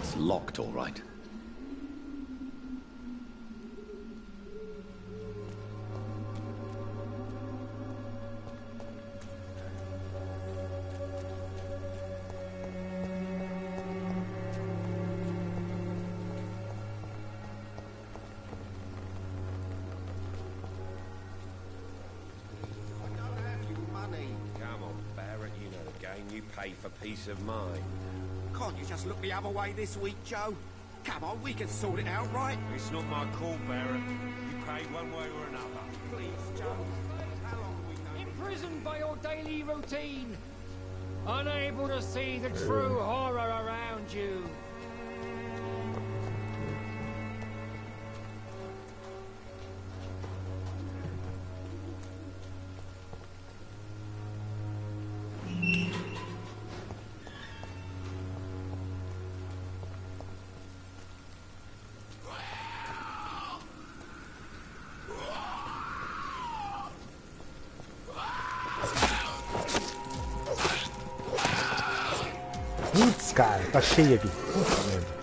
It's locked, all right. For peace of mind. Can't you just look the other way this week, Joe? Come on, we can sort it out, right? It's not my call, Barrett. You pay one way or another. Please, Joe. How long have we known? Imprisoned by your daily routine. Unable to see the true horror around you. Putz, cara, tá cheio aqui. Puta merda.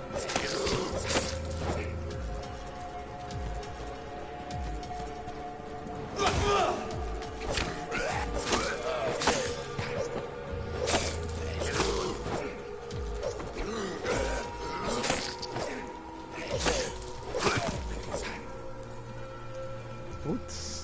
Putz.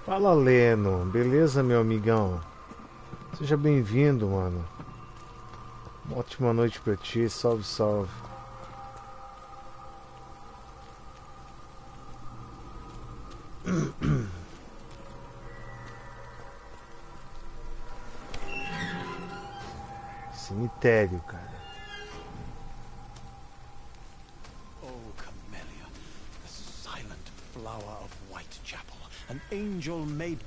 Fala, Leno. Beleza, meu amigão? Seja bem-vindo, mano. Uma ótima noite pra ti. Salve, salve. Cemitério, cara. An angel made...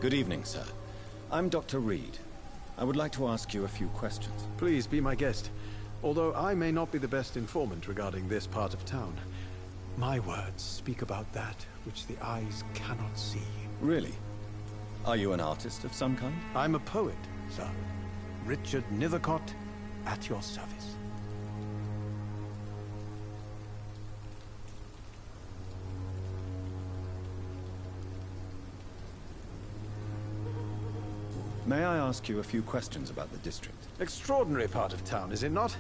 Good evening, sir. I'm Dr. Reed. I would like to ask you a few questions. Please be my guest. Although I may not be the best informant regarding this part of town, my words speak about that which the eyes cannot see. Really? Are you an artist of some kind? I'm a poet, sir. Richard Nethercott, at your service. May I ask you a few questions about the district? Extraordinary part of town, is it not?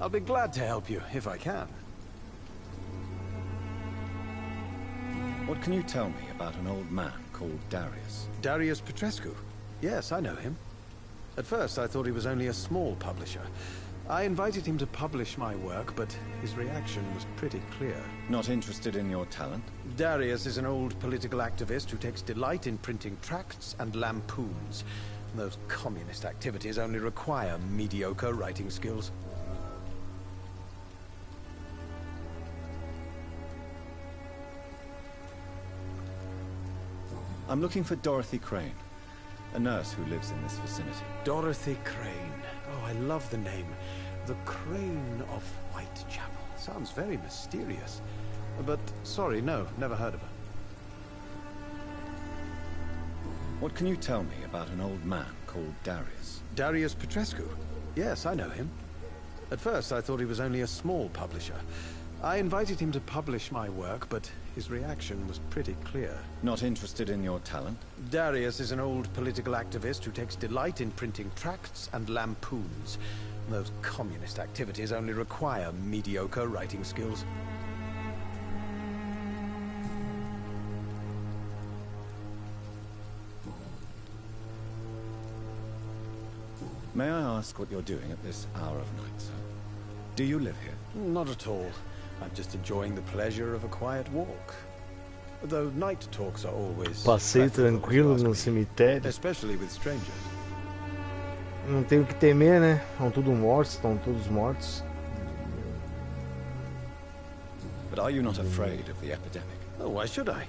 I'll be glad to help you, if I can. What can you tell me about an old man called Darius? Darius Petrescu? Yes, I know him. At first, I thought he was only a small publisher. I invited him to publish my work, but his reaction was pretty clear. Not interested in your talent? Darius is an old political activist who takes delight in printing tracts and lampoons. Those communist activities only require mediocre writing skills. I'm looking for Dorothy Crane, a nurse who lives in this vicinity. Dorothy Crane. Oh, I love the name. The Crane of Whitechapel. Sounds very mysterious. But, sorry, no, never heard of her. What can you tell me about an old man called Darius? Darius Petrescu? Yes, I know him. At first, I thought he was only a small publisher. I invited him to publish my work, but his reaction was pretty clear. Not interested in your talent? Darius is an old political activist who takes delight in printing tracts and lampoons. Those communist activities only require mediocre writing skills. May I ask what you're doing at this hour of night, sir? Do you live here? Not at all. I'm just enjoying the pleasure of a quiet walk. Though night talks are always Passeio preferable, tranquilo if you no ask me, cemitério. especially with strangers. Não tenho o que temer, né? Estão todos mortos, estão todos mortos. But are you not afraid of the epidemic? Oh, why should I?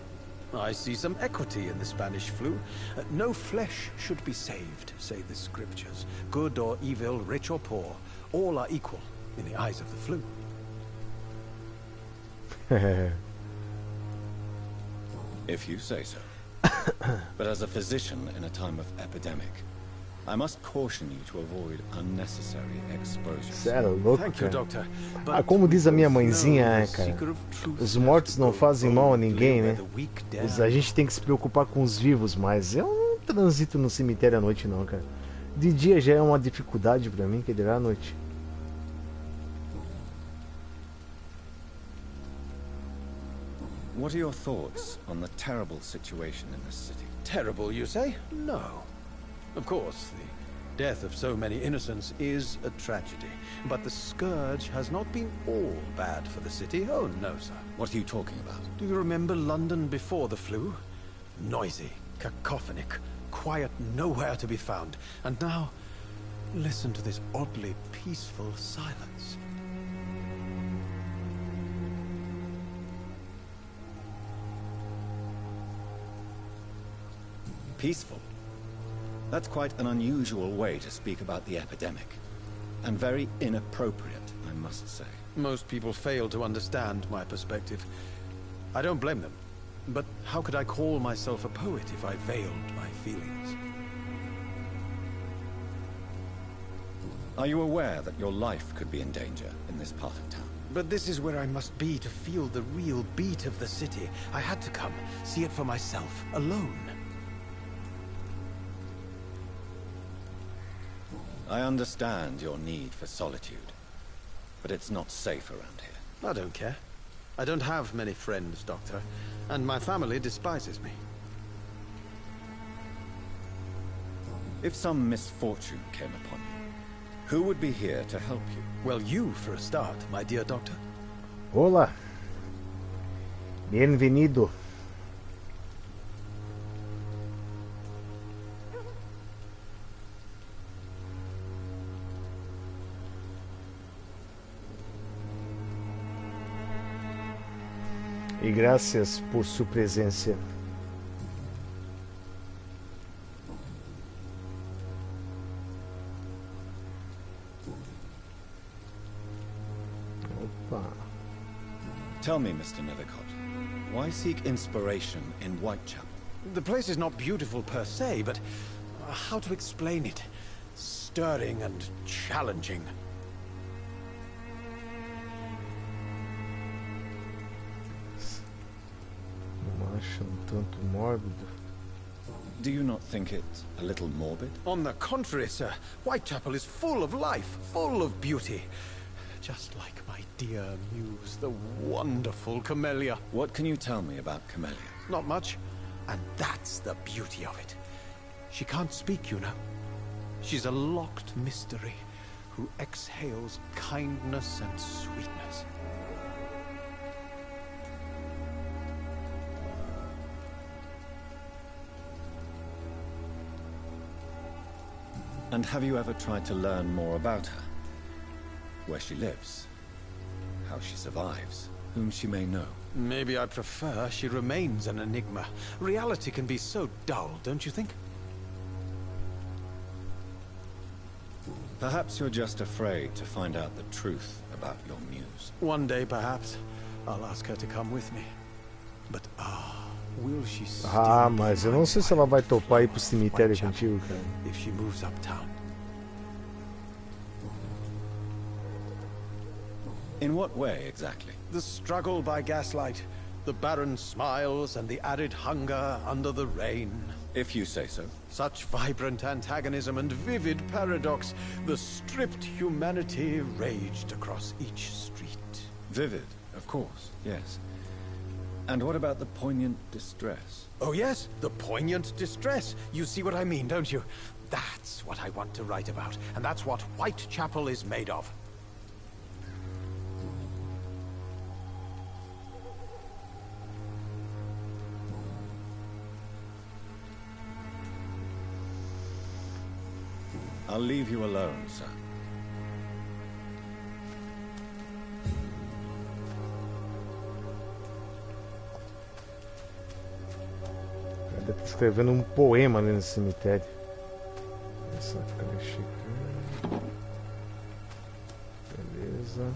I see some equity in the Spanish flu. No flesh should be saved, say the scriptures. Good or evil, rich or poor, all are equal in the eyes of the flu. If you say so. But as a physician in a time of epidemic, I must caution you to avoid unnecessary exposure. Sério, louco, Thank you, cara. doctor. Ah, como diz a minha mãezinha, cara, os mortos não fazem mal a ninguém, né? A gente tem que se preocupar com os vivos, mas eu não transito no cemitério à noite não, cara. De dia já é uma dificuldade pra mim, que dirá à noite. What are your thoughts on the terrible situation in this city? Terrible, you say? No. Of course, the death of so many innocents is a tragedy. But the scourge has not been all bad for the city. Oh, no, sir. What are you talking about? Do you remember London before the flu? Noisy, cacophonic, quiet nowhere to be found. And now, listen to this oddly peaceful silence. Peaceful? That's quite an unusual way to speak about the epidemic. And very inappropriate, I must say. Most people fail to understand my perspective. I don't blame them. But how could I call myself a poet if I veiled my feelings? Are you aware that your life could be in danger in this part of town? But this is where I must be to feel the real beat of the city. I had to come, see it for myself, alone. I understand your need for solitude, but it's not safe around here. I don't care. I don't have many friends, Doctor, and my family despises me. If some misfortune came upon you, who would be here to help you? Well, you for a start, my dear Doctor. Olá. Bienvenido. E graças por sua presença. Opa. Tell me, Mr. Nethercott, why seek inspiration in Whitechapel? The place is not beautiful per se, but how to explain it? Stirring and challenging. Acho tanto mórbido. Do you not think it a little morbid? On the contrary, sir. Whitechapel is full of life, full of beauty. Just like my dear muse, the wonderful Camellia. What can you tell me about Camellia? Not much. And that's the beauty of it. She can't speak, you know. She's a locked mystery who exhales kindness and sweetness. And have you ever tried to learn more about her? Where she lives? How she survives? Whom she may know? Maybe I prefer she remains an enigma. Reality can be so dull, don't you think? Perhaps you're just afraid to find out the truth about your muse. One day, perhaps, I'll ask her to come with me. But Will she still Ah, be mas eu my não sei se ela vai wife topar ir pro in cemitério Whitechapel contigo, cara. if she moves uptown? In what way, exactly? The struggle by gaslight, the barren smiles and the added hunger under the rain. If you say so. Such vibrant antagonism and vivid paradox, the stripped humanity raged across each street. Vivid, of course, yes. And what about the poignant distress? Oh yes, the poignant distress. You see what I mean, don't you? That's what I want to write about, and that's what Whitechapel is made of. I'll leave you alone, sir. Ele tá escrevendo um poema ali no cemitério. Essa fica mexicana. Beleza.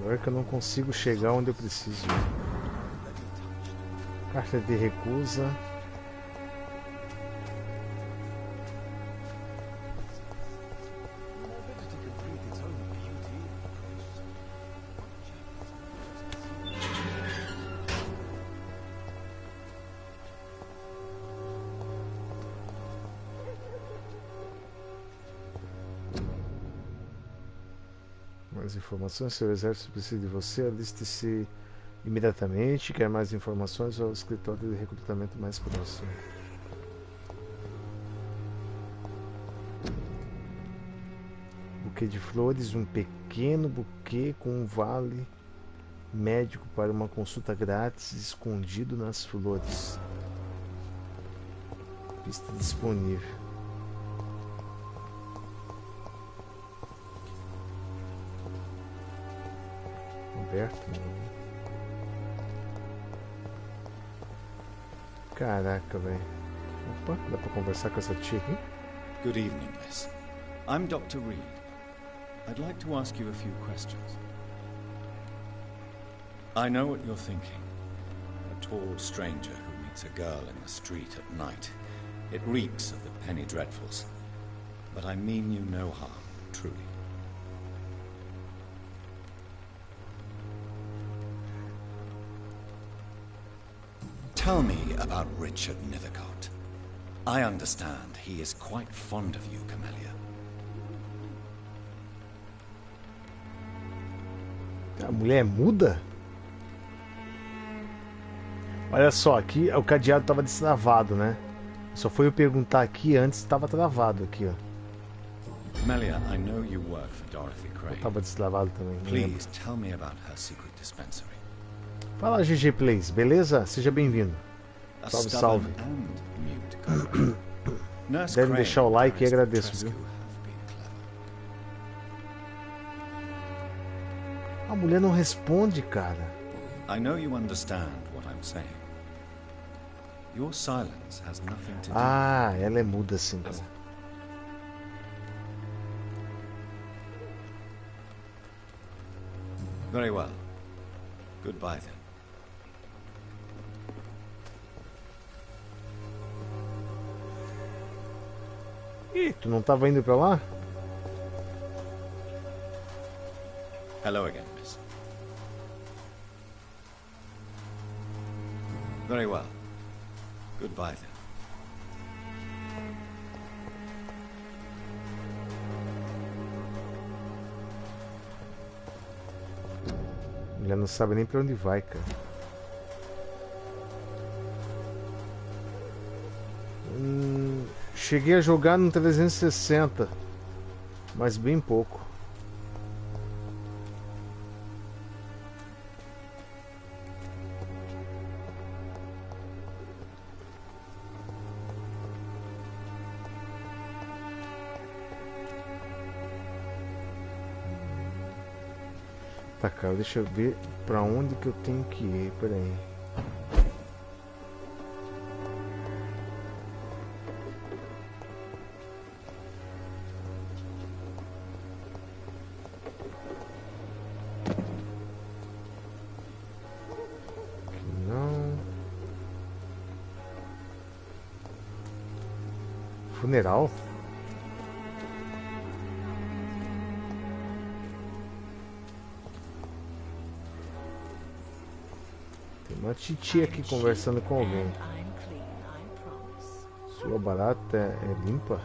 Pior que eu não consigo chegar onde eu preciso. Carta de recusa. Mais informações, seu exército precisa de você, aliste-se imediatamente. Quer mais informações ao escritório de recrutamento mais próximo. Buquê de flores, um pequeno buquê com um vale médico para uma consulta grátis escondido nas flores. Pista disponível. Aberto, não. Caraca, velho. Opa, dá pra conversar com essa tia aqui? Good evening, miss. I'm Dr. Reed. I'd like to ask you a few questions. I know what you're thinking. A tall stranger who meets a girl in the street at night. It reeks of the penny dreadfuls. But I mean you no harm, truly. Tell me about Richard Nethercott. I understand he is quite fond of you, Camellia. A mulher é muda? Olha só, aqui o cadeado tava destravado, né? Só foi eu perguntar aqui, antes estava travado aqui, ó. Camellia, I know you work for Dorothy Crane. Tava destravado também. Please tell me about her secret dispensary. Fala, GG Plays, beleza? Seja bem-vindo. A Salve, stubborn salve. and mute girl. Nurse Deve Crane deixar o like e and agradeço, Trescu viu? have been clever. A mulher não responde, cara. I know you understand what I'm saying. Your silence has nothing to do Ah, ela é muda assim, cara. Very well. Goodbye then. Ih, tu não tava indo pra lá? Hello again, miss. Very well. Goodbye then. A mulher não sabe nem pra onde vai, cara. Cheguei a jogar no 360, mas bem pouco. Tá, cara, deixa eu ver pra onde que eu tenho que ir, peraí. Funeral? Tem uma titia aqui conversando com alguém. Sua barata é limpa?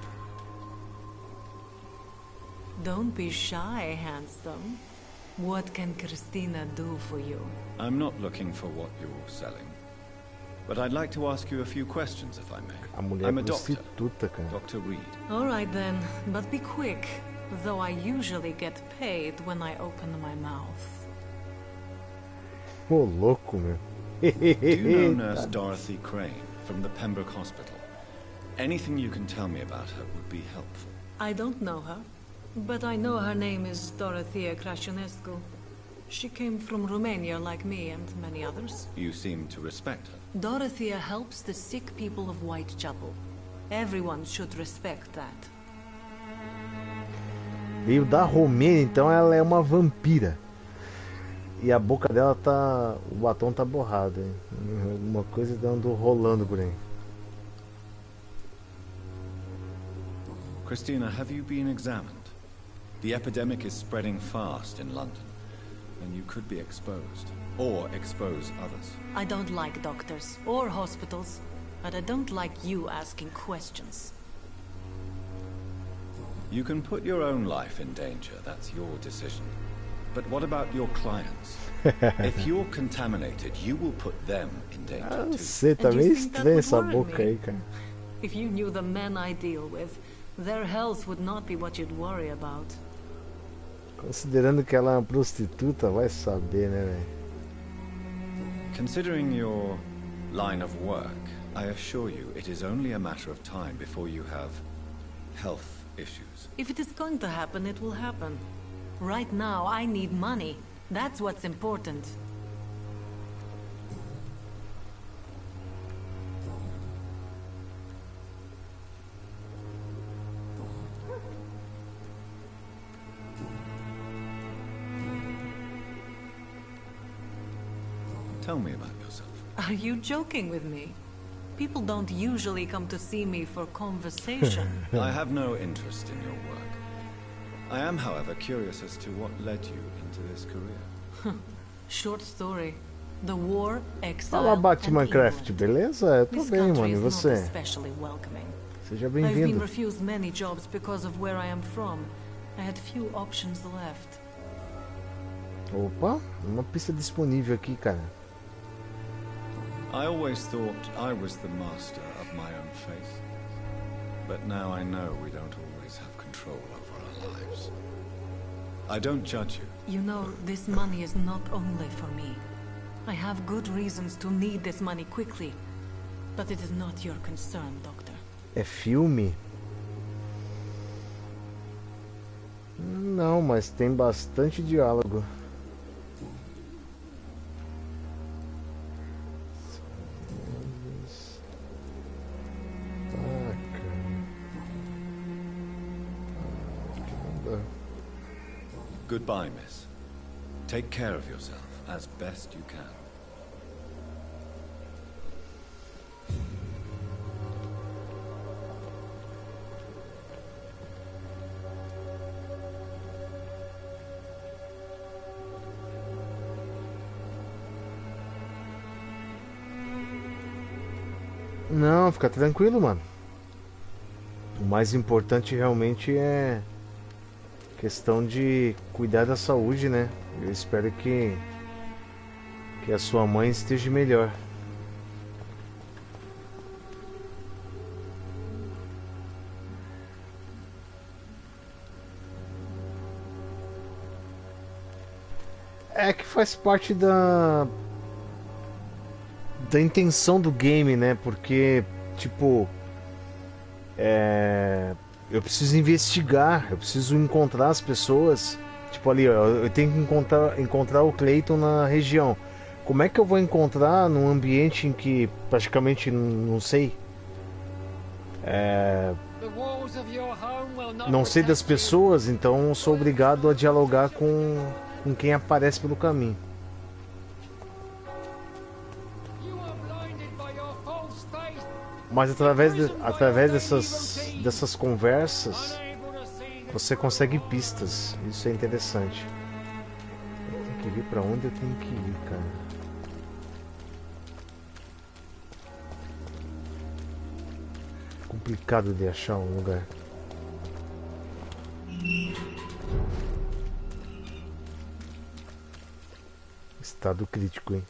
Don't be shy, handsome. What can Christina do for you? I'm not looking for what you're selling. But I'd like to ask you a few questions, if I may. A mulher I'm a doctor, prostituta, cara. Dr. Reed. All right then, but be quick. Though I usually get paid when I open my mouth. Ô, louco, meu. Do you know Nurse Dorothy Crane from the Pembroke Hospital? Anything you can tell me about her would be helpful. I don't know her, but I know her name is Dorothea Crasionescu. She came from Romania like me and many others. You seem to respect her. Dorothea helps the sick people of Whitechapel. Everyone should respect that. Veio da Romênia, então ela é uma vampira. E a boca dela tá... o batom tá borrado, hein? Alguma coisa dando rolando por aí. Christina, have you been examined? The epidemic is spreading fast in London, and you could be exposed, or expose others. I don't like doctors or hospitals, but I don't like you asking questions. You can put your own life in danger, that's your decision. But what about your clients? If you're contaminated, you will put them in danger too. Você tá meio estranha essa boca aí, cara. If you knew the men I deal with, their health would not be what you'd worry about. Considerando que ela é uma prostituta, vai saber, né, velho? Considering your line of work, I assure you it is only a matter of time before you have health issues. If it is going to happen, it will happen. Right now, I need money. That's what's important. Tell me about yourself. Are you joking with me? People don't usually come to see me for conversation. I have no interest in your work. I am, however, curious as to what led you into this career. Short story. The war, exile, Fala, Batmancraft, and beleza? Eu tô This bem, country mano. E is not você? especially welcoming. Seja I've been bem-vindo. refused many jobs because of where I am from. I had few options left. Opa, uma pista disponível aqui, cara. I always thought I was the master of my own fate. But now I know we don't always have control over our lives. I don't judge you. You know, this money is not only for me. I have good reasons to need this money quickly. But it is not your concern, Doctor. É filme? Não, mas tem bastante diálogo. Goodbye, miss. Take care of yourself as best you can. Não, fica tranquilo, mano. O mais importante realmente é questão de cuidar da saúde, né? Eu espero que a sua mãe esteja melhor. É que faz parte da intenção do game, né? Porque, tipo, eu preciso investigar, eu preciso encontrar as pessoas. Tipo ali, ó, eu tenho que encontrar o Clayton na região. Como é que eu vou encontrar num ambiente em que praticamente não sei? Não sei das pessoas, então sou obrigado a dialogar com quem aparece pelo caminho. Mas através dessas conversas você consegue pistas. Isso é interessante. Eu tenho que vir pra onde eu tenho que ir, cara. Complicado de achar um lugar. Estado crítico, hein?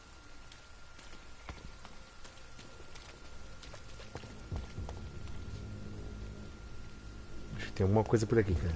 Acho que tem alguma coisa por aqui, cara.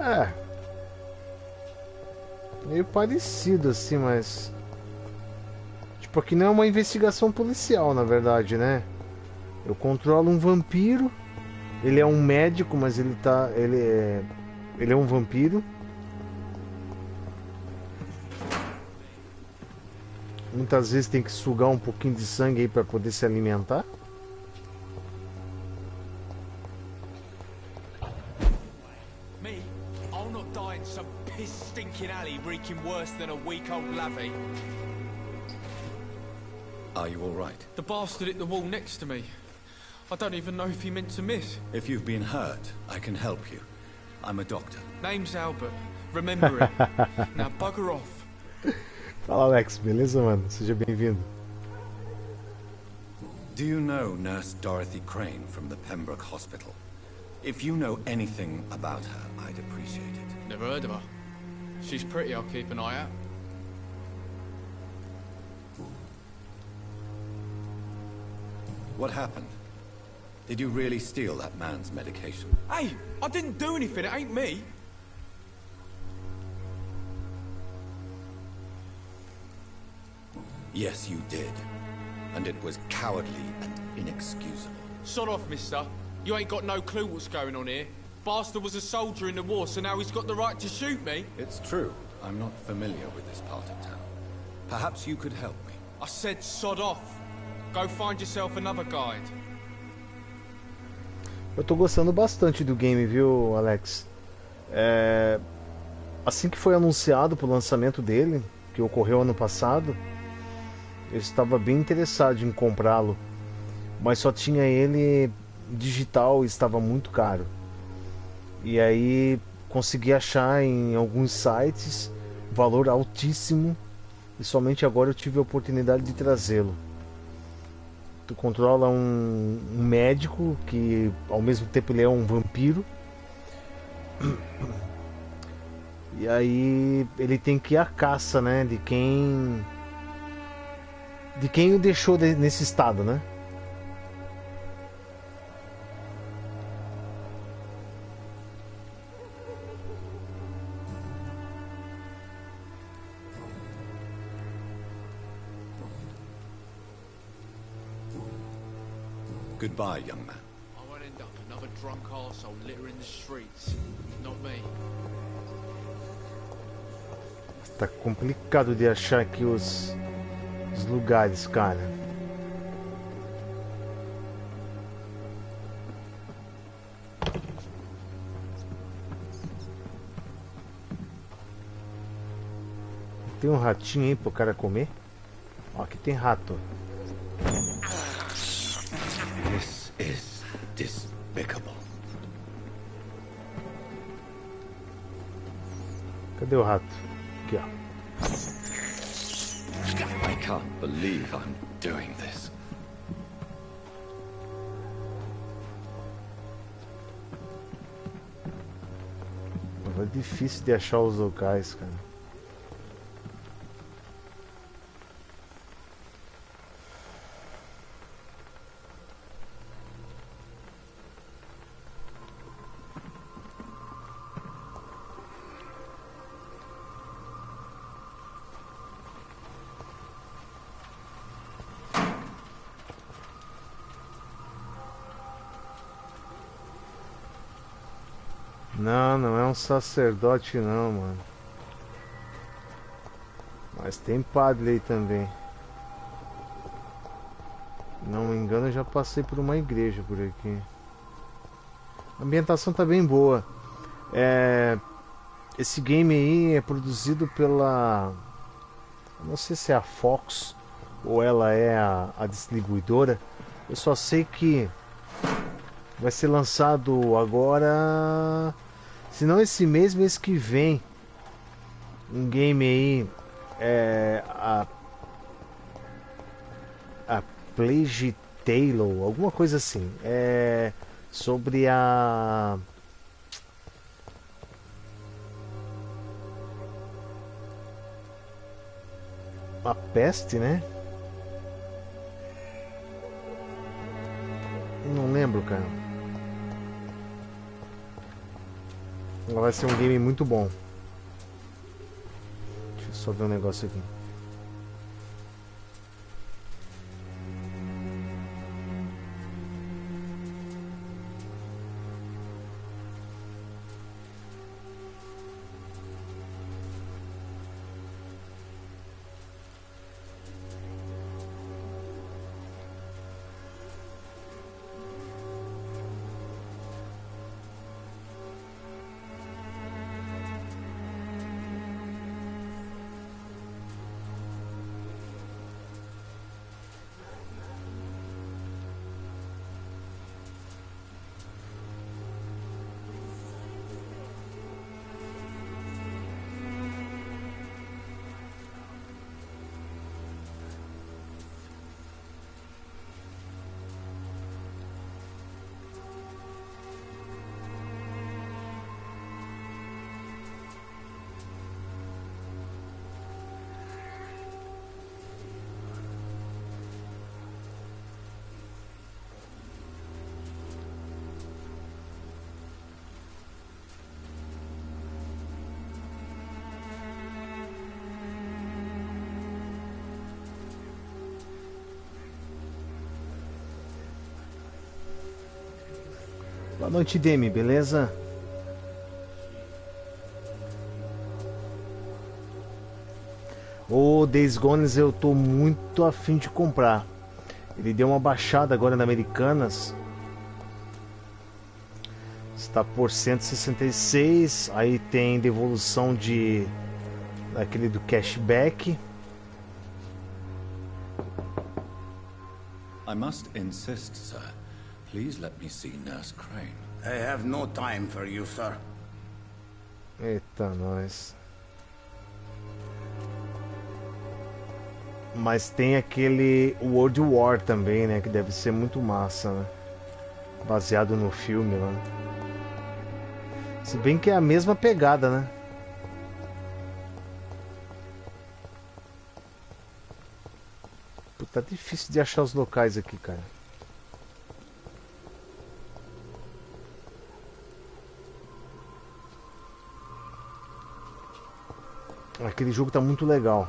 É meio parecido assim, mas tipo, aqui não é uma investigação policial, na verdade, né? Eu controlo um vampiro. Ele é um médico, mas ele é um vampiro. Muitas vezes tem que sugar um pouquinho de sangue aí para poder se alimentar. Are you all right? The bastard hit the wall next to me. I don't even know if he meant to miss. If you've been hurt, I can help you. I'm a doctor. Name's Albert. Remember it. Now bugger off. Fala, Alex. Beleza, mano? Seja bem-vindo. Do you know Nurse Dorothy Crane from the Pembroke Hospital? If you know anything about her, I'd appreciate it. Never heard of her. She's pretty, I'll keep an eye out. What happened? Did you really steal that man's medication? Hey, I didn't do anything, it ain't me. Yes, you did. And it was cowardly and inexcusable. Sod off, mister. You ain't got no clue what's going on here. Bastard was a soldier in the war, so now he's got the right to shoot me. It's true. I'm not familiar with this part of town. Perhaps you could help me. I said sod off. Go find yourself another guide. Eu tô gostando bastante do game, viu, Alex? Assim que foi anunciado pro lançamento dele, que ocorreu ano passado, eu estava bem interessado em comprá-lo, mas só tinha ele digital e estava muito caro. E aí consegui achar em alguns sites, valor altíssimo, e somente agora eu tive a oportunidade de trazê-lo. Tu controla um médico que ao mesmo tempo ele é um vampiro. E aí ele tem que ir à caça, né, de quem o deixou nesse estado, né? Goodbye, young man. I won't end up another drunk arsehole littering the streets. Not me. Tá complicado de achar aqui os lugares, cara. Tem um ratinho aí pro cara comer? Ó, aqui tem rato. This is despicable. Cadê o rato? Aqui, ó. I can't believe I'm doing this. É difícil de achar os locais, cara. Não, não é um sacerdote não, mano. Mas tem padre aí também. Não me engano, eu já passei por uma igreja por aqui. A ambientação tá bem boa. Esse game aí é produzido pela... não sei se é a Fox ou ela é a distribuidora. Eu só sei que vai ser lançado agora, se não esse mês, mês que vem, um game aí, a Plague Tale, alguma coisa assim, sobre a peste, né? Não lembro, cara. Vai ser um game muito bom. Deixa eu só ver um negócio aqui. Boa noite, Demi, beleza? O Days Gone eu tô muito afim de comprar. Ele deu uma baixada agora na Americanas. Está por 166. Aí tem devolução de daquele do cashback. I must insist, sir. Please let me see Nurse Crane. I have no time for you, sir. Eita, nós. Mas tem aquele World War também, né? Que deve ser muito massa, né? Baseado no filme lá. Se bem que é a mesma pegada, né? Puta, tá difícil de achar os locais aqui, cara. Aquele jogo tá muito legal.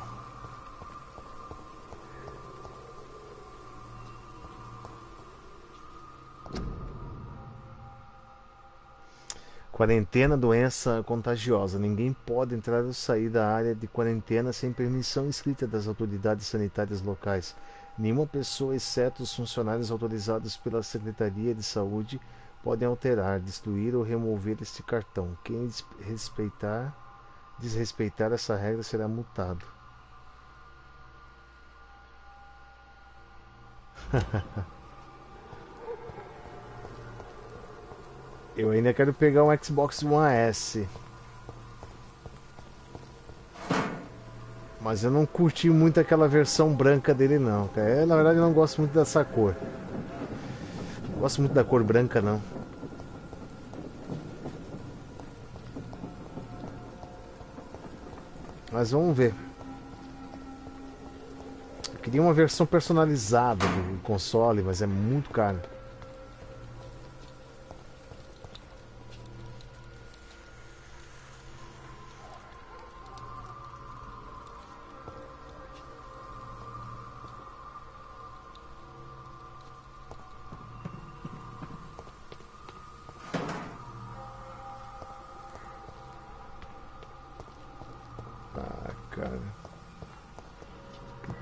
Quarentena, doença contagiosa. Ninguém pode entrar ou sair da área de quarentena sem permissão escrita das autoridades sanitárias locais. Nenhuma pessoa, exceto os funcionários autorizados pela Secretaria de Saúde, podem alterar, destruir ou remover este cartão. Quem desrespeitar essa regra será multado. Eu ainda quero pegar um Xbox One S. Mas eu não curti muito aquela versão branca dele não, cara. Na verdade eu não gosto muito dessa cor. Não gosto muito da cor branca não. Mas vamos ver. Eu queria uma versão personalizada do console, mas é muito caro.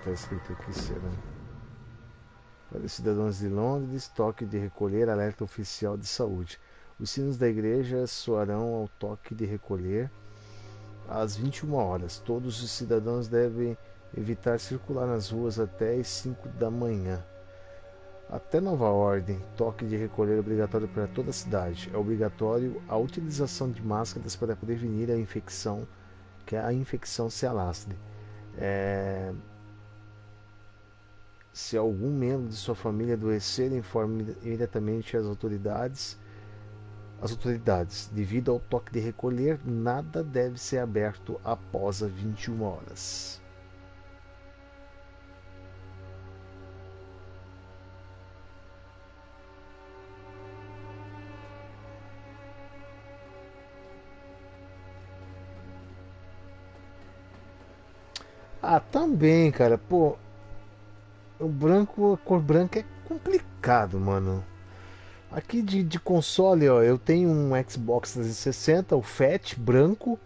tá escrito aqui, será? Para os cidadãos de Londres, toque de recolher, alerta oficial de saúde. Os sinos da igreja soarão ao toque de recolher às 21 horas. Todos os cidadãos devem evitar circular nas ruas até as 5 da manhã. Até nova ordem, toque de recolher obrigatório para toda a cidade. É obrigatório a utilização de máscaras para prevenir a infecção, que a infecção se alastre. Se algum membro de sua família adoecer, informe imediatamente as autoridades. Devido ao toque de recolher, nada deve ser aberto após as 21 horas. Ah, também, cara, pô, a cor branca é complicado, mano. Aqui de console, ó, eu tenho um Xbox 360, o Fat branco.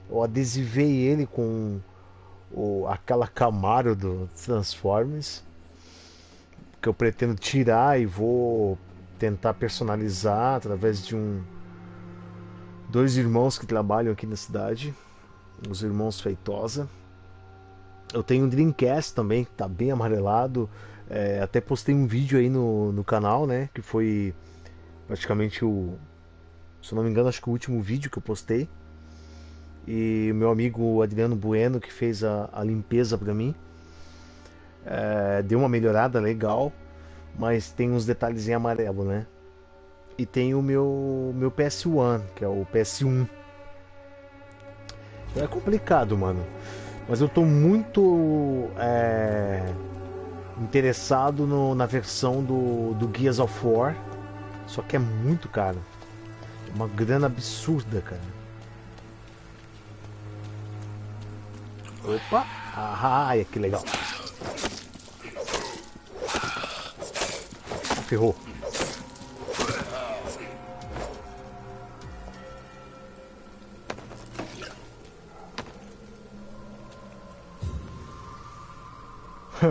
Eu adesivei ele com aquela Camaro do Transformers, que eu pretendo tirar e vou tentar personalizar através de dois irmãos que trabalham aqui na cidade, os irmãos Feitosa. Eu tenho um Dreamcast também, que tá bem amarelado. Até postei um vídeo aí no canal, né? Que foi praticamente se eu não me engano, acho que o último vídeo que eu postei. E o meu amigo Adriano Bueno, que fez a limpeza pra mim. Deu uma melhorada legal, mas tem uns detalhes em amarelo, né? E tem o meu PS1, que é o PS1. Então é complicado, mano. Mas eu tô muito interessado na versão do Gears of War. Só que é muito caro. É uma grana absurda, cara. Opa! Ah, que legal. Ferrou.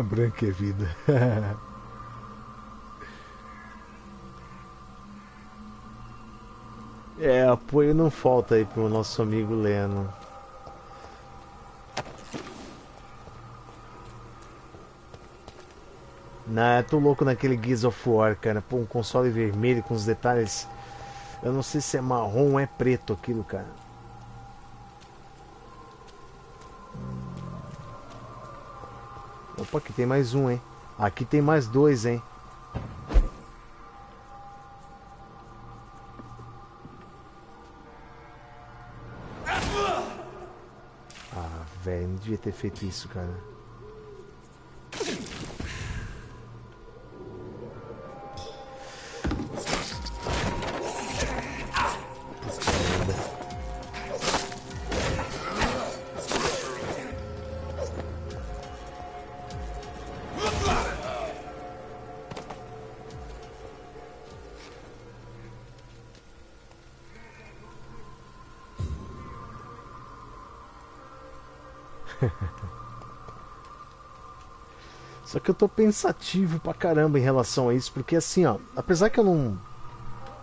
Branca é vida. Apoio não falta aí pro nosso amigo Leno. Não, eu tô louco naquele Gears of War, cara. Pô, um console vermelho com os detalhes. Eu não sei se é marrom ou é preto aquilo, cara. Opa, aqui tem mais um, hein? Aqui tem mais dois, hein? Ah, velho, não devia ter feito isso, cara. Só que eu tô pensativo pra caramba em relação a isso, porque assim, ó, apesar que eu não...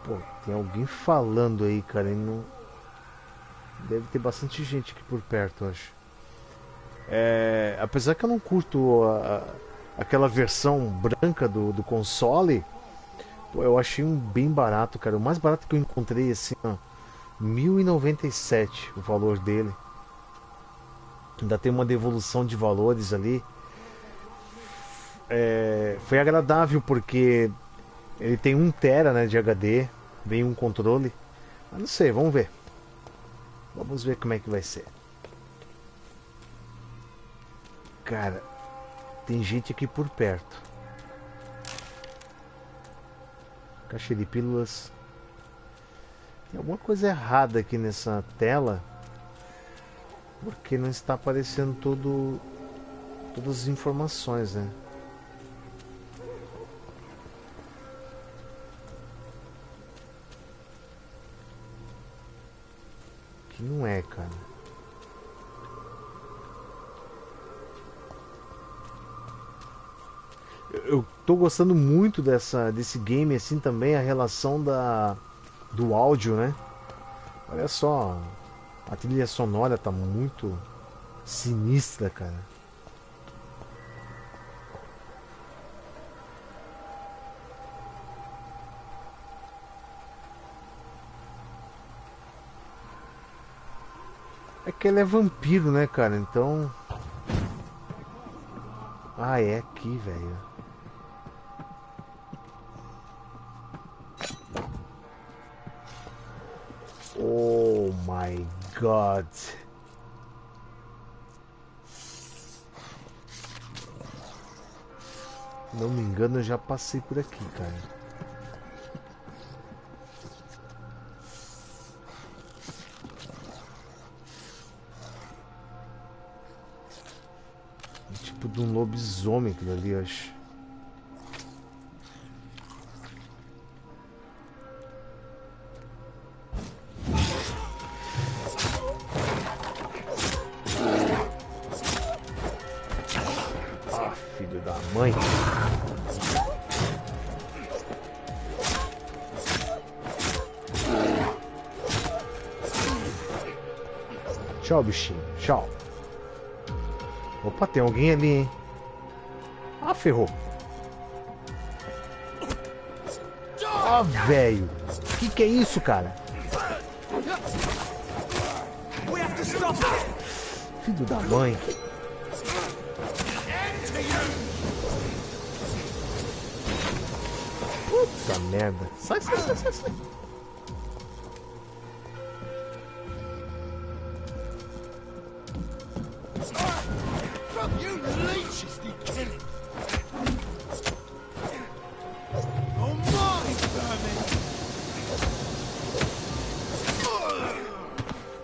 Pô, tem alguém falando aí, cara, e não... Deve ter bastante gente aqui por perto, eu acho. Apesar que eu não curto aquela versão branca do console, pô, eu achei um bem barato, cara. O mais barato que eu encontrei, assim, ó, 1.097 o valor dele. Ainda tem uma devolução de valores ali. Foi agradável porque ele tem 1 TB, né, de HD. Vem um controle. Mas não sei, vamos ver. Vamos ver como é que vai ser. Cara, tem gente aqui por perto. Caixa de pílulas. Tem alguma coisa errada aqui nessa tela. Porque não está aparecendo todas as informações, né? Que não é, cara. Eu tô gostando muito desse game assim também, a relação do áudio, né? Olha só, a trilha sonora tá muito sinistra, cara. É que ele é vampiro, né, cara? Então... Ah, é aqui, velho. Oh my God. Não me engano, eu já passei por aqui, cara. Tipo de um lobisomem aquilo ali, eu acho. Ah, filho da mãe. Tchau, bichinho. Tchau. Opa, tem alguém ali, hein? Ah, ferrou. Ah, velho. Que é isso, cara? Filho da mãe. Puta merda. Sai, sai, sai, sai, sai.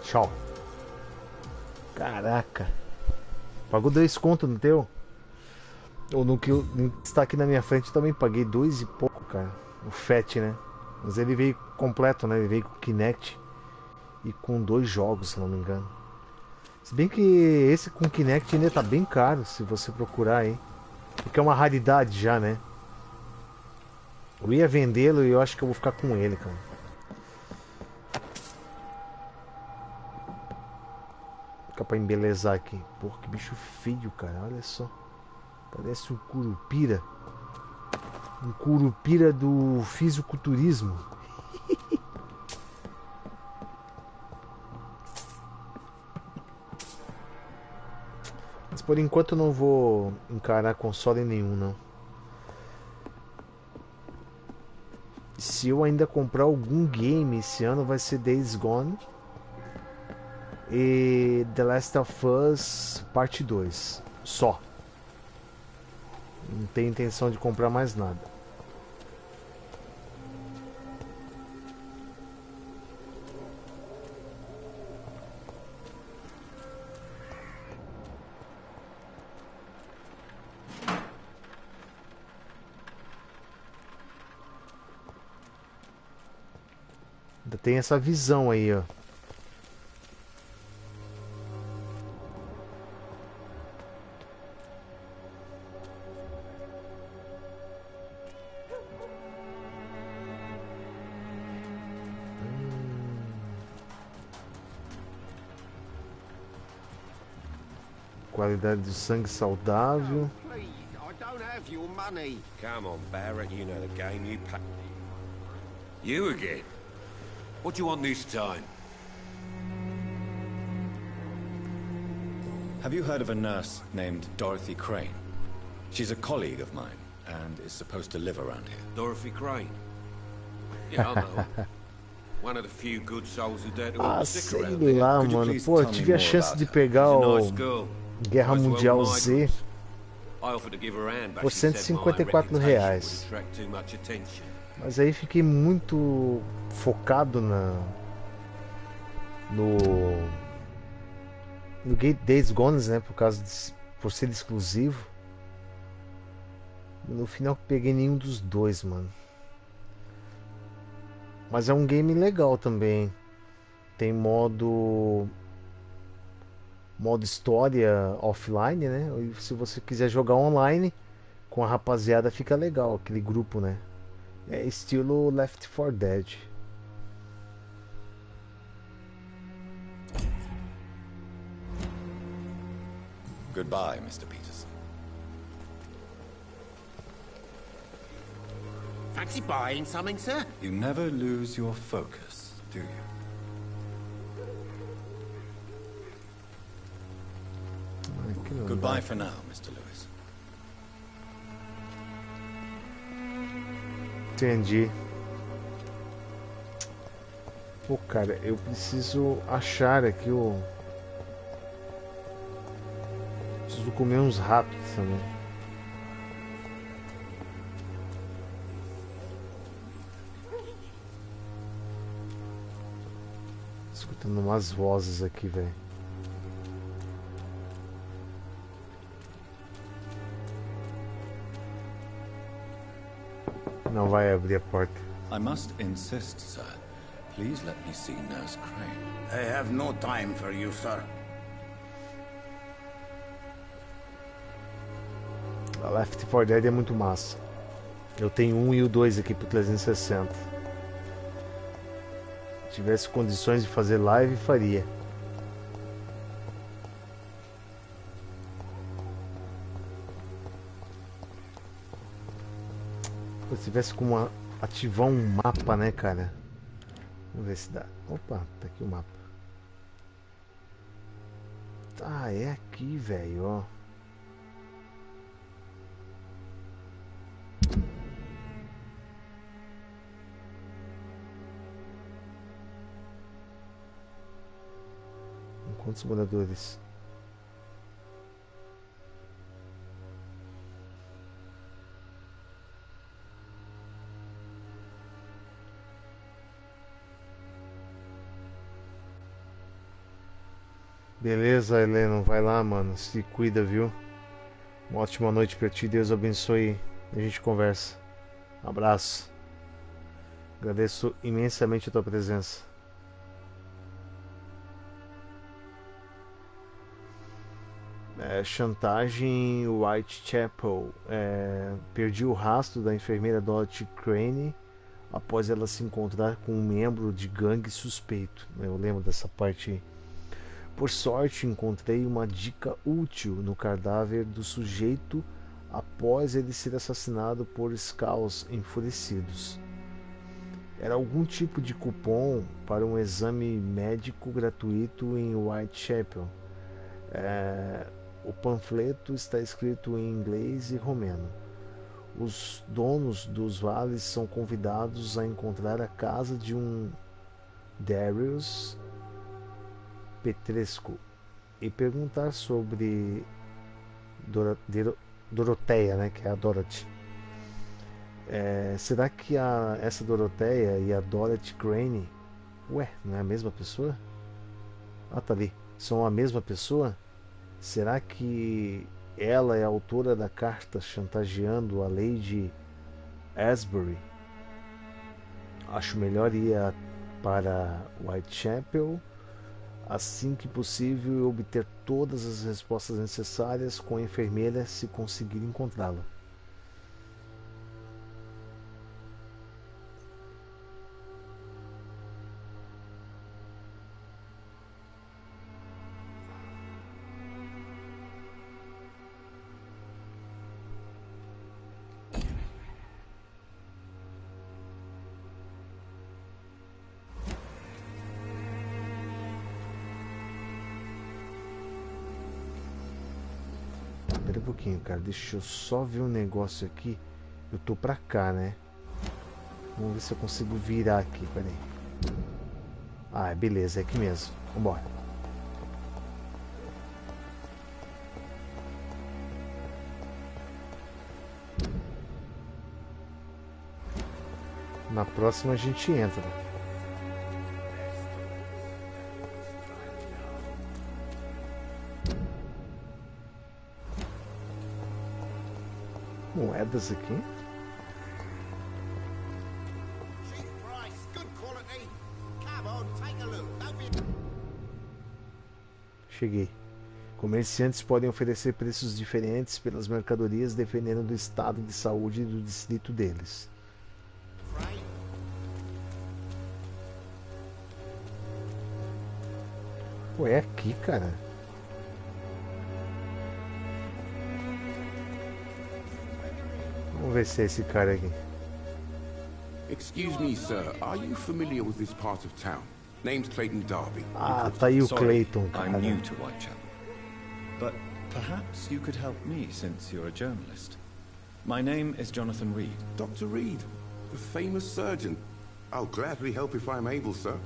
Tchau. Caraca. Pagou 2 conto no teu? Ou no que está aqui na minha frente também paguei 2 e pouco, cara. O FAT, né? Mas ele veio completo, né? Ele veio com Kinect e com 2 jogos, se não me engano. Se bem que esse com Kinect ainda tá bem caro, se você procurar aí. Porque é uma raridade já, né? Eu ia vendê-lo e eu acho que eu vou ficar com ele, cara. Fica pra embelezar aqui. Porra, que bicho feio, cara. Olha só. Parece um curupira. Um curupira do fisiculturismo. Mas por enquanto eu não vou encarar console nenhum, não. Se eu ainda comprar algum game esse ano, vai ser Days Gone e The Last of Us Parte 2. Só. Não tenho intenção de comprar mais nada. Ainda tem essa visão aí, ó. Qualidade do sangue saudável. Please, I don't have your money. Come on, Barrett, you know the game. You pay. You again? What do you want this time? Have you heard of a nurse named Dorothy Crane? She's a colleague of mine and is supposed to live around here. Dorothy Crane? Yeah, I know. One of the few good souls who dare to Ah, walk sick sei around here. lá, Could you mano. please Pô, eu tell me tive a more chance about de her? pegar She's a o nice girl. Guerra Nice, Mundial well Z migrants. I offered to give her a hand, but por she said my R$154. reputation would attract too much attention. Mas aí fiquei muito focado no Days Gone, né, por ser exclusivo. No final peguei nenhum dos dois, mano. Mas é um game legal também. Tem modo história offline, né? E se você quiser jogar online, com a rapaziada fica legal, aquele grupo, né? É estilo Left 4 Dead. Goodbye, Mr. Peterson. Fancy buying something, sir? You never lose your focus, do you? Goodbye for now, Mr. Lewis. Entendi. Pô, cara, eu preciso achar aqui o... Preciso comer uns ratos também. Escutando umas vozes aqui, velho. Não vai abrir a porta. I must insist, sir. Please let me see Nurse Crane. I have no time for you, sir. A Left 4 Dead é muito massa. Eu tenho 1 e o 2 aqui pro 360. Se tivesse condições de fazer live, faria. Se tivesse como ativar um mapa, né, cara? Vamos ver se dá. Opa, tá aqui o mapa. Ah, é aqui, velho, ó. Quantos moradores? Beleza, Helena, vai lá, mano. Se cuida, viu? Uma ótima noite pra ti. Deus abençoe. A gente conversa. Abraço. Agradeço imensamente a tua presença. Chantagem Whitechapel. Perdi o rastro da enfermeira Dorothy Crane após ela se encontrar com um membro de gangue suspeito. Eu lembro dessa parte aí. Por sorte, encontrei uma dica útil no cadáver do sujeito após ele ser assassinado por Scouse enfurecidos. Era algum tipo de cupom para um exame médico gratuito em Whitechapel. O panfleto está escrito em inglês e romeno. Os donos dos vales são convidados a encontrar a casa de um Darius Petrescu e perguntar sobre Doroteia, né, que é a Dorothy. Será que essa Doroteia e a Dorothy Crane, ué, não é a mesma pessoa? Ah, tá ali, são a mesma pessoa? Será que ela é a autora da carta chantageando a Lady Asbury? Acho melhor ir para Whitechapel assim que possível e obter todas as respostas necessárias com a enfermeira se conseguir encontrá-la. Espera um pouquinho, cara. Deixa eu só ver um negócio aqui. Eu tô pra cá, né? Vamos ver se eu consigo virar aqui. Pera aí. Ah, beleza. É aqui mesmo. Vambora. Na próxima a gente entra. Moedas aqui. Cheguei. Comerciantes podem oferecer preços diferentes pelas mercadorias dependendo do estado de saúde do distrito deles. Pô, é aqui, cara. Vamos ver se é esse cara aqui. Excuse me, sir. Are you familiar with this part of town? Name's Clayton Darby. Ah, tá aí o Sorry, Clayton, cara. I'm new to Whitechapel. But perhaps you could help me since you're a journalist. My name is Jonathan Reed. Dr. Reed, the famous surgeon. I'll gladly help if I'm able, sir.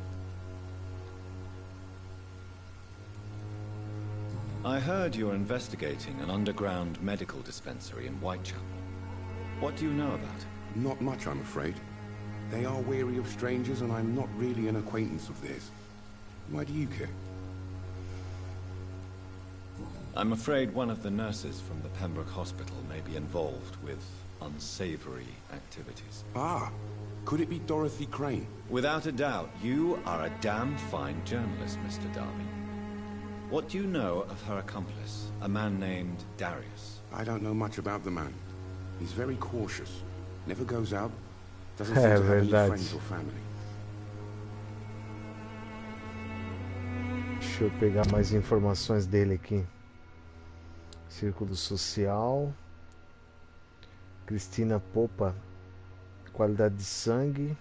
I heard you're investigating an underground medical dispensary in Whitechapel. What do you know about it? Not much, I'm afraid. They are wary of strangers, and I'm not really an acquaintance of theirs. Why do you care? I'm afraid one of the nurses from the Pembroke Hospital may be involved with unsavory activities. Ah, could it be Dorothy Crane? Without a doubt, you are a damn fine journalist, Mr. Darby. What do you know of her accomplice, a man named Darius? I don't know much about the man. He's very cautious. Never goes out. Doesn't seem to have any friends or family. Deixa eu pegar mais informações dele aqui. Círculo social. Cristina Popa. Qualidade de sangue.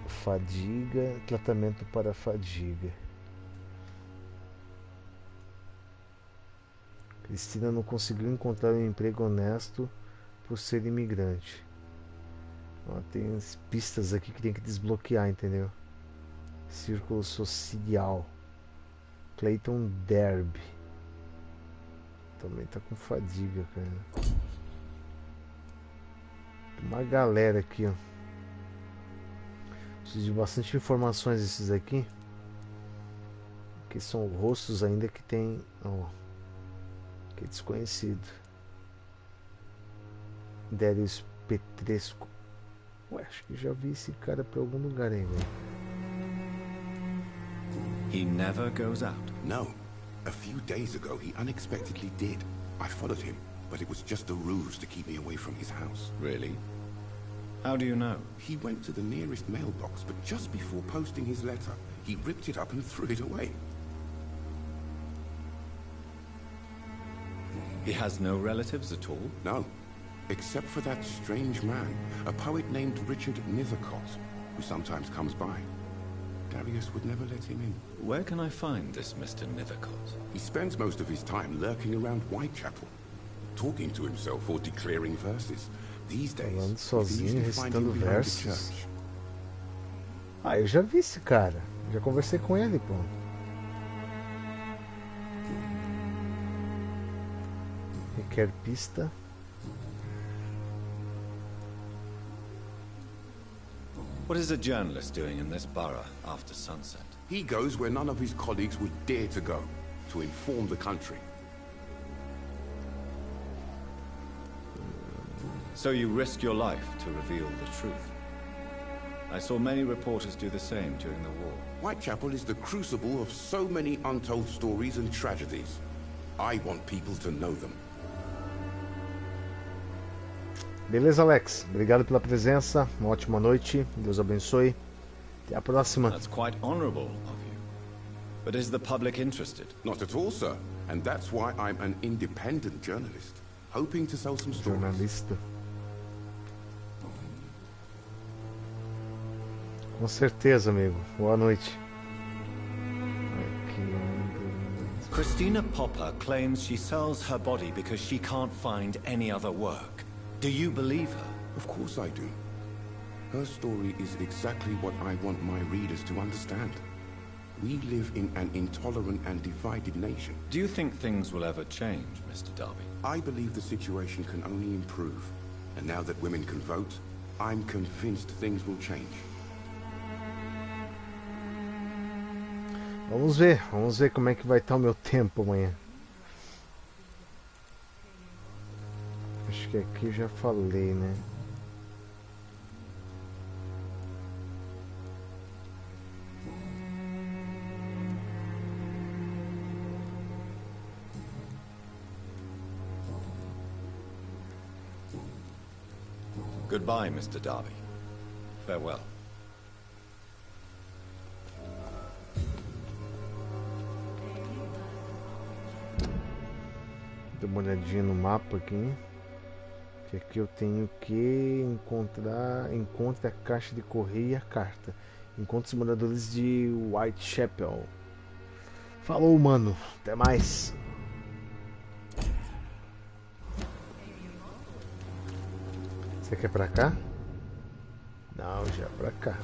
Fadiga. Tratamento para fadiga. Cristina não conseguiu encontrar um emprego honesto por ser imigrante. Ó, tem as pistas aqui que tem que desbloquear, entendeu? Círculo social. Clayton Derby. Também tá com fadiga, cara. Tem uma galera aqui, ó. Preciso de bastante informações desses aqui. Que são rostos ainda que tem. Ó, que é desconhecido. Darius Petrescu. Ué, acho que já vi esse cara pra algum lugar aí, velho. He never goes out. No. A few days ago, he unexpectedly did. I followed him, but it was just a ruse to keep me away from his house. Really? How do you know? He went to the nearest mailbox, but just before posting his letter, he ripped it up and threw it away. He has no relatives at all? No. Except for that strange man, a poet named Richard Nethercott, who sometimes comes by. Darius would never let him in. Where can I find this Mr. Nethercott? He spends most of his time lurking around Whitechapel, talking to himself or declaring verses. These days, Falando it's sozinho, easy to find him recitando behind the versos. church. Ah, eu já vi esse cara. Já conversei com ele, pô. Requer pista. What is a journalist doing in this borough after sunset? He goes where none of his colleagues would dare to go, to inform the country. So you risk your life to reveal the truth. I saw many reporters do the same during the war. Whitechapel is the crucible of so many untold stories and tragedies. I want people to know them. Beleza, Alex. Obrigado pela presença. Uma ótima noite. Deus abençoe. Até a próxima. That's quite honorable of you. But is the public interested? Not at all, sir. And that's why I'm an independent journalist, hoping to sell some stories. Jornalista. Com certeza, amigo. Boa noite. Christina Popper claims she sells her body because she can't find any other work. Do you believe her? Of course I do. Her story is exactly what I want my readers to understand. We live in an intolerant and divided nation. Do you think things will ever change, Mr. Darby? I believe the situation can only improve. And now that women can vote, I'm convinced things will change. Vamos ver como é que vai estar o meu tempo amanhã. Acho que aqui eu já falei, né? Goodbye, Mr. Darby. Farewell. Dá uma olhadinha no mapa aqui. Que aqui eu tenho que encontrar. Encontre a caixa de correio e a carta. Encontre os moradores de Whitechapel. Falou, mano. Até mais. Você quer pra cá? Não, já pra cá.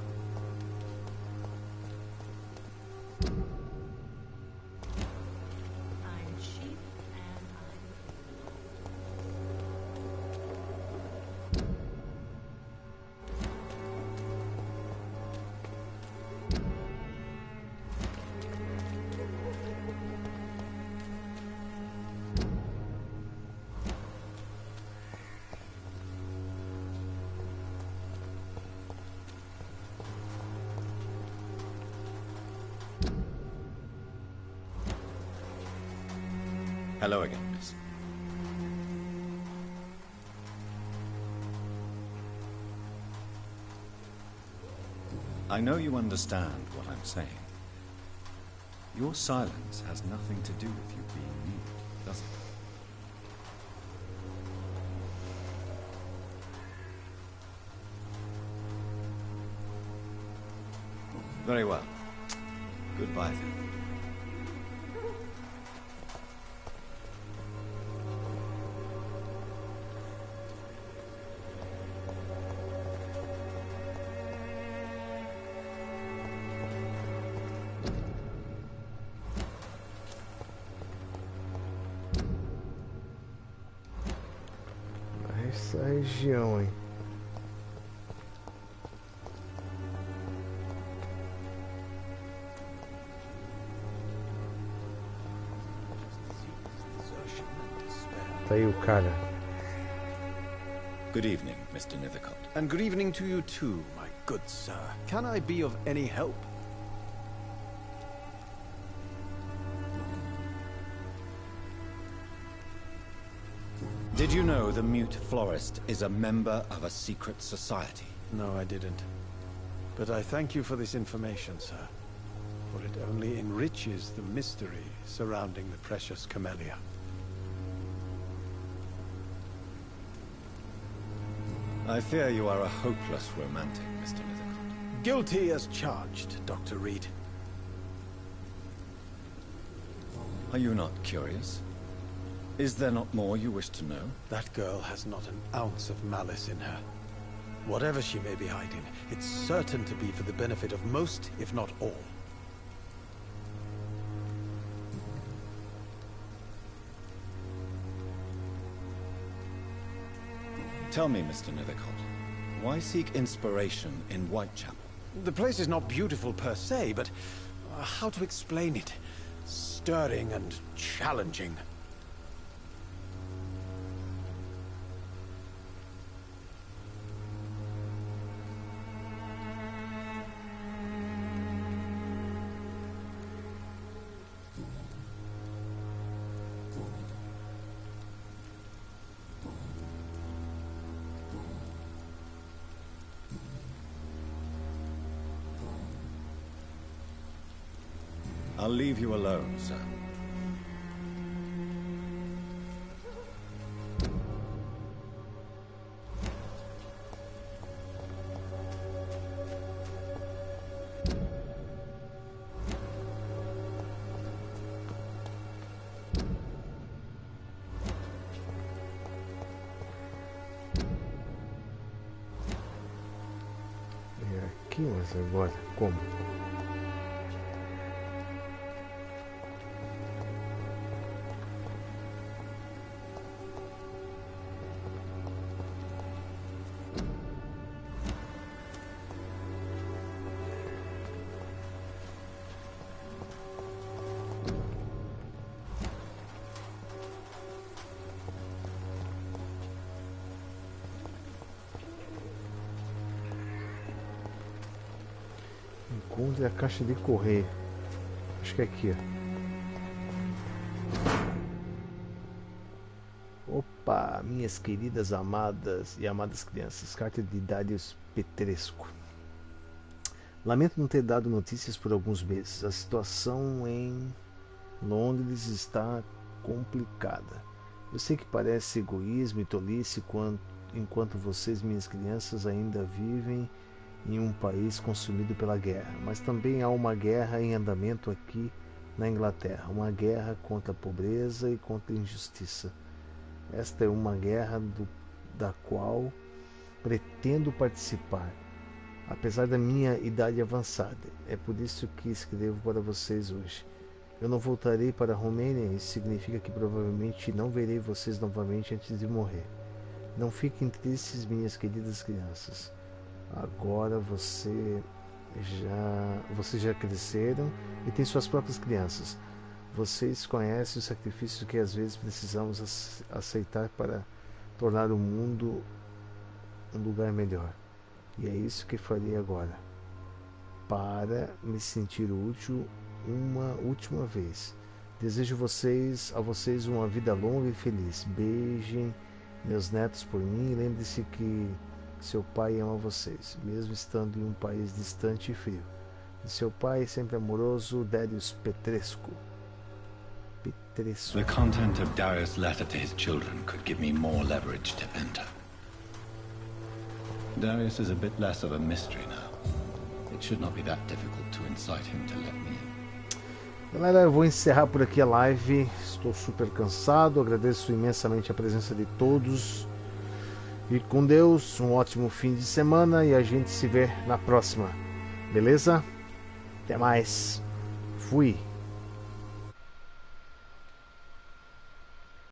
Hello again, miss. I know you understand what I'm saying. Your silence has nothing to do with you being mute, does it? Very well. Goodbye then. Essa região, hein? Tá aí o cara. Good evening, Mr. Nethercott. And good evening to you too, my good sir. Can I be of any help? Did you know the mute florist is a member of a secret society? No, I didn't. But I thank you for this information, sir. For it only enriches the mystery surrounding the precious camellia. I fear you are a hopeless romantic, Mr. Nethercott. Guilty as charged, Dr. Reed. Are you not curious? Is there not more you wish to know? That girl has not an ounce of malice in her. Whatever she may be hiding, it's certain to be for the benefit of most, if not all. Tell me, Mr. Nethercott, why seek inspiration in Whitechapel? The place is not beautiful per se, but how to explain it? Stirring and challenging. I'll leave you alone, sir. É aqui, mas agora como? Encontre a caixa de correio. Acho que é aqui, ó. Opa. Opa, minhas queridas amadas e amadas crianças, carta de Darius Petrescu. Lamento não ter dado notícias por alguns meses. A situação em Londres está complicada. Eu sei que parece egoísmo e tolice enquanto vocês, minhas crianças, ainda vivem em um país consumido pela guerra, mas também há uma guerra em andamento aqui na Inglaterra, uma guerra contra a pobreza e contra a injustiça. Esta é uma guerra da qual pretendo participar, apesar da minha idade avançada. É por isso que escrevo para vocês hoje. Eu não voltarei para a Romênia, isso significa que provavelmente não verei vocês novamente antes de morrer. Não fiquem tristes, minhas queridas crianças. Agora vocês já cresceram e têm suas próprias crianças. Vocês conhecem o sacrifício que às vezes precisamos aceitar para tornar o mundo um lugar melhor. E é isso que farei agora, para me sentir útil uma última vez. Desejo a vocês uma vida longa e feliz. Beijem meus netos por mim e lembre-se que seu pai ama vocês, mesmo estando em um país distante e frio. De seu pai, sempre amoroso, Darius Petrescu. The content of Darius' letter to his children could give me more leverage to enter. Darius is a bit less of a mystery now. It should not be that difficult to incite him to let me in. Galera, eu vou encerrar por aqui a live. Estou super cansado. Agradeço imensamente a presença de todos. Fique com Deus. Um ótimo fim de semana e a gente se vê na próxima. Beleza? Até mais. Fui.